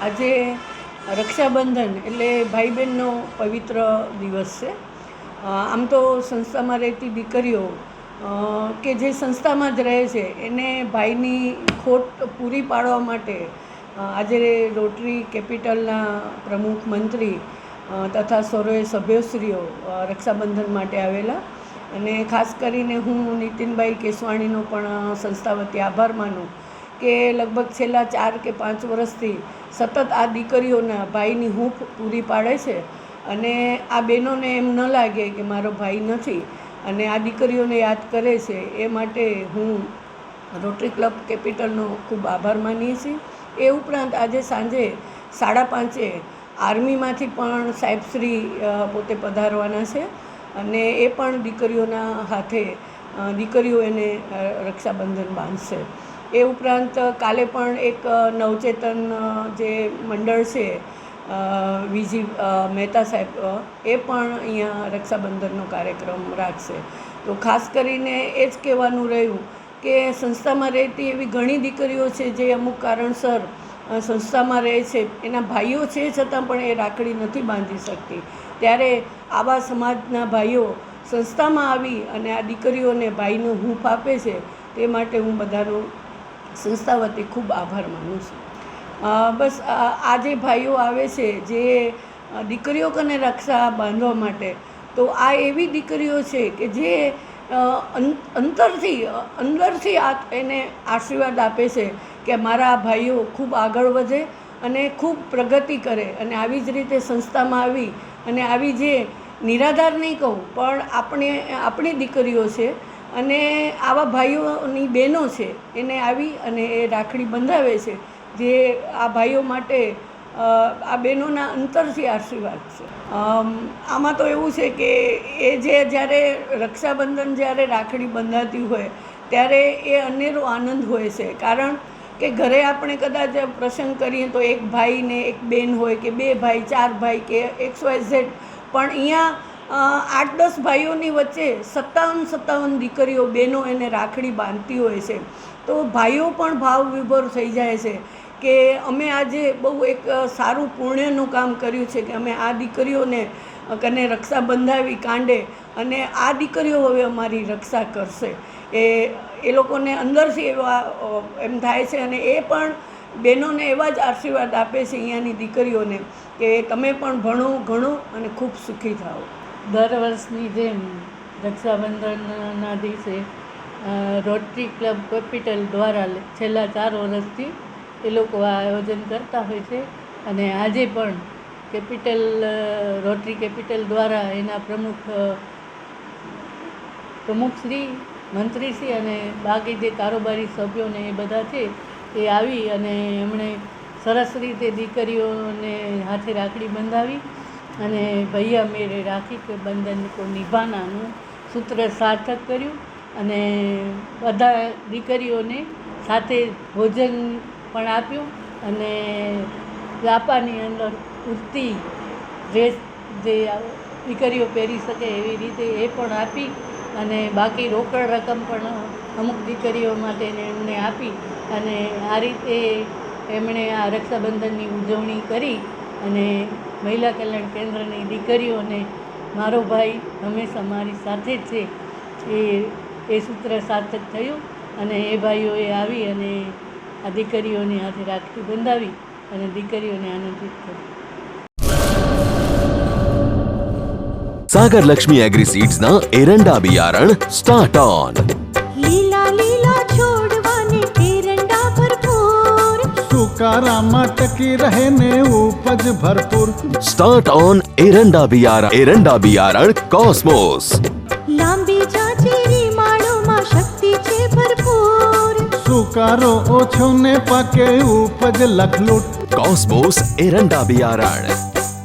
આજે રક્ષાબંધન એટલે ભાઈ બહેનનો પવિત્ર દિવસ છે. આમ તો સંસ્થામાં રહેતી દીકરીઓ કે જે સંસ્થામાં જ રહે છે એને ભાઈની ખોટ પૂરી પાડવા માટે આજે રોટરી કેપિટલના પ્રમુખ મંત્રી તથા સર્વે સભ્યશ્રીઓ રક્ષાબંધન માટે આવેલા, અને ખાસ કરીને હું નીતિનભાઈ કેસવાણીનો પણ સંસ્થા વતી આભાર માનું કે લગભગ છેલ્લા 4 કે 5 વર્ષથી સતત આ દીકરીઓના ભાઈની હૂંફ પૂરી પાડે છે, અને આ બહેનોને એમ ન લાગે કે મારો ભાઈ નથી, અને આ દીકરીઓને યાદ કરે છે. એ માટે હું રોટરી ક્લબ કેપિટલનો ખૂબ આભાર માનીએ છીએ. એ ઉપરાંત આજે સાંજે 5:30 આર્મીમાંથી પણ સાહેબશ્રી પોતે પધારવાના છે, અને એ પણ દીકરીઓના હાથે દીકરીઓ એને રક્ષાબંધન બાંધશે. એ ઉપરાંત કાલે પણ એક નવચેતન જે મંડળ છે વીજી મહેતા સાહેબ, એ પણ અહીંયા રક્ષાબંધનનો કાર્યક્રમ રાખશે. તો ખાસ કરીને એ જ કહેવાનું રહ્યું કે સંસ્થામાં રહેતી એવી ઘણી દીકરીઓ છે જે અમુક કારણસર સંસ્થામાં રહે છે, એના ભાઈઓ છે છતાં પણ એ રાખડી નથી બાંધી શકતી. ત્યારે આવા સમાજના ભાઈઓ સંસ્થામાં આવી અને આ દીકરીઓને ભાઈનો હૂંફ આપે છે, તે માટે હું બધાનો સંસ્થા વતી ખૂબ આભાર માનું છું. બસ આ જે ભાઈઓ આવે છે જે દીકરીઓ કને રક્ષા બાંધવા માટે, તો આ એવી દીકરીઓ છે કે જે અંદરથી એને આશીર્વાદ આપે છે કે મારા ભાઈઓ ખૂબ આગળ વધે અને ખૂબ પ્રગતિ કરે. અને આવી જ રીતે સંસ્થામાં આવી અને આવી જે નિરાધાર નહીં કહું પણ આપણી દીકરીઓ છે અને આવા ભાઈઓની બહેનો છે, એને આવી અને એ રાખડી બંધાવે છે, જે આ ભાઈઓ માટે આ બહેનોના અંતરથી આશીર્વાદ છે. આમાં તો એવું છે કે એ જ્યારે રક્ષાબંધન જ્યારે રાખડી બંધાતી હોય ત્યારે એ અનેરો આનંદ હોય છે, કારણ કે ઘરે આપણે કદાચ પ્રસંગ કરીએ તો એક ભાઈ ને એક બેન હોય કે 2 ભાઈ 4 ભાઈ કે XYZ, પણ અહીંયા 8-10 ભાઈઓની વચ્ચે 57 દીકરીઓ બહેનો એને રાખડી બાંધતી હોય છે. તો ભાઈઓ પણ ભાવ વિભોર થઈ જાય છે કે અમે આજે બહુ એક સારું પુણ્યનું કામ કર્યું છે કે અમે આ દીકરીઓને કને રક્ષા બંધાવી કાંડે, અને આ દીકરીઓ હવે અમારી રક્ષા કરશે. એ લોકોને અંદરથી એમ થાય છે, અને એ પણ બહેનોને એવા જ આશીર્વાદ આપે છે અહીંયાની દીકરીઓને કે તમે પણ ભણો ઘણો અને ખૂબ સુખી થાઓ. દર વર્ષની જેમ રક્ષાબંધનના દિવસે રોટરી ક્લબ કેપિટલ દ્વારા છેલ્લા 4 વર્ષથી એ લોકો આ આયોજન કરતા હોય છે, અને આજે પણ રોટરી કેપિટલ દ્વારા એના પ્રમુખશ્રી, મંત્રીશ્રી અને બાકી જે કારોબારી સભ્યોને એ બધા છે એ આવી અને એમણે સરસ રીતે દીકરીઓને હાથે રાખડી બંધાવી અને ભૈયા મેરે રાખી કે બંધન કો નિભાનાનું સૂત્ર સાર્થક કર્યું. અને બધા દીકરીઓને સાથે ભોજન પણ આપ્યું, અને વ્યાપારની અંદર ઉડતી ડ્રેસ જે દીકરીઓ પહેરી શકે એવી રીતે એ પણ આપી, અને બાકી રોકડ રકમ પણ અમુક દીકરીઓ માટે એમને આપી, અને આ રીતે એમણે આ રક્ષાબંધનની ઉજવણી કરી. અને મહિલા કલ્યાણ કેન્દ્રની દીકરીઓને મારો ભાઈ હંમેશા મારી સાથે જ છે એ સૂત્ર સાર્થક થયું, અને એ ભાઈઓએ આવી અને આ દીકરીઓની હાથે રાખડી બંધાવી અને દીકરીઓને આનંદિત કરી. सागर लक्ष्मी एग्रीसीड्स ना एरंडा बियारण स्टार्ट ऑन. લીલા લીલા છોડવાને એરંડા ભરપૂર, સુકારામાં ટકી રહે ને ઉપજ ભરપૂર. स्टार्ट ऑन एरंडा बियारण कॉस्मोस. લાંબી જાચેરી માળોમાં શક્તિ છે ભરપૂર, સુકારો ઓછો ને પાકે ઉપજ લખલૂટ. कॉस्मोस एरंडा बियारण.